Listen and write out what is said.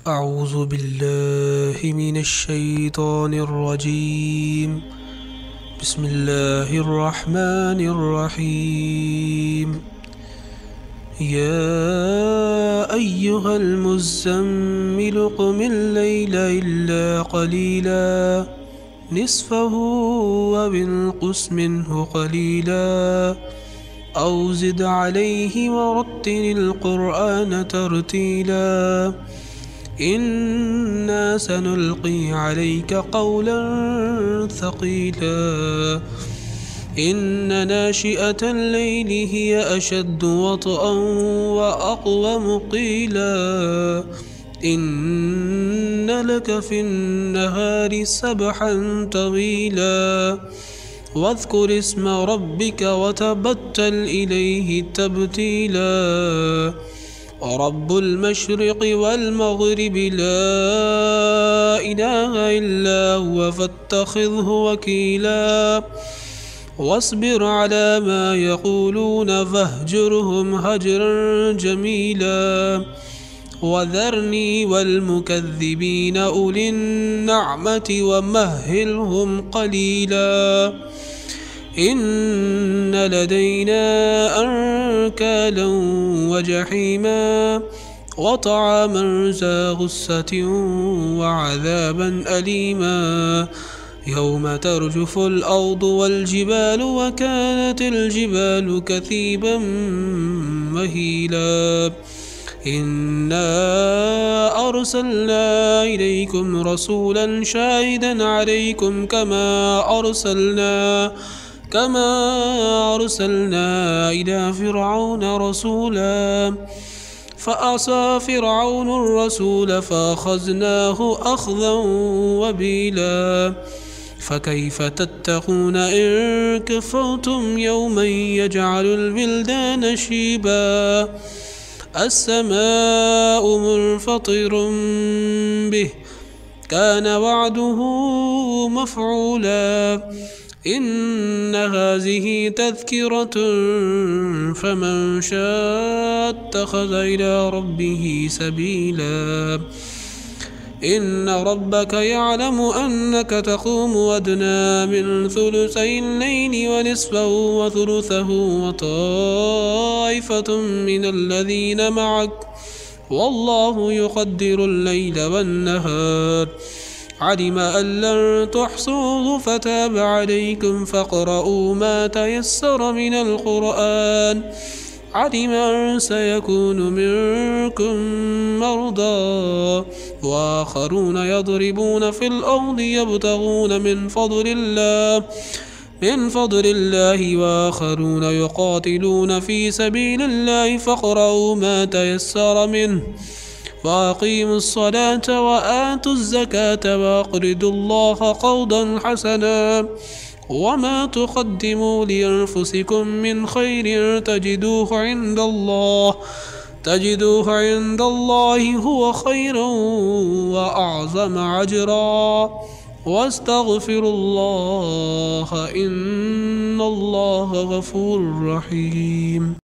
أعوذ بالله من الشيطان الرجيم. بسم الله الرحمن الرحيم. يا أيها المزمل قم الليل إلا قليلا نصفه وانقص منه قليلا أو زد عليه ورتل القرآن ترتيلا إنا سنلقي عليك قولا ثقيلا إن ناشئة الليل هي أشد وطئا وأقوم قيلا إن لك في النهار سبحا طويلا واذكر اسم ربك وتبتل إليه تبتيلا ورب المشرق والمغرب لا إله إلا هو فاتخذه وكيلا واصبر على ما يقولون فاهجرهم هجرا جميلا وذرني والمكذبين أولي النعمة ومهلهم قليلا إن لدينا أنكالا وجحيما وطعاما ذا غصة وعذابا أليما يوم ترجف الأرض والجبال وكانت الجبال كثيبا مهيلا إنا أرسلنا إليكم رسولا شاهدا عليكم كما أرسلنا إلى فرعون رسولا فعصى فرعون الرسول فأخذناه أخذا وبيلا فكيف تتقون إن كفرتم يوما يجعل البلدان شيبا السماء منفطر به كان وعده مفعولا إن هذه تذكرة فمن شاء اتخذ إلى ربه سبيلا إن ربك يعلم أنك تقوم أدنى من ثلثي الليل ونصفه وثلثه وطائفة من الذين معك والله يقدر الليل والنهار علم أن لن تحصوه فتاب عليكم فاقرؤوا ما تيسر من القرآن علم أن سيكون منكم مرضى وآخرون يضربون في الأرض يبتغون من فضل الله وآخرون يقاتلون في سبيل الله فاقرؤوا ما تيسر منه وأقيموا الصلاة وآتوا الزكاة وأقرضوا الله قرضا حسنا وما تقدموا لأنفسكم من خير تجدوه عند الله هو خيرا وأعظم أجرا واستغفروا الله إن الله غفور رحيم.